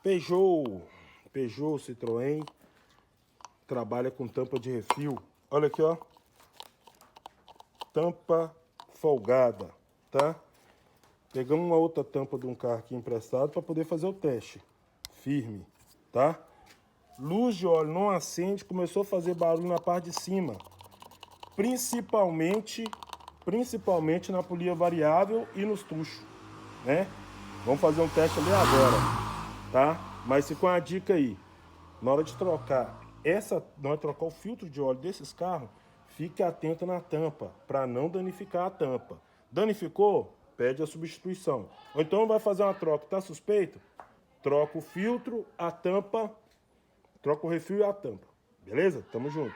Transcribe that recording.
Peugeot, Citroën, trabalha com tampa de refil. Olha aqui, ó. Tampa folgada, tá? Pegamos uma outra tampa de um carro aqui emprestado para poder fazer o teste. Firme, tá? Luz de óleo não acende, começou a fazer barulho na parte de cima. Principalmente na polia variável e nos tuchos, né? Vamos fazer um teste ali agora, tá? Mas ficou uma dica aí. Na hora de trocar o filtro de óleo desses carros, fique atento na tampa, para não danificar a tampa. Danificou? Pede a substituição. Ou então vai fazer uma troca, tá suspeito? Troca o filtro, a tampa, troca o refil e a tampa. Beleza? Tamo junto.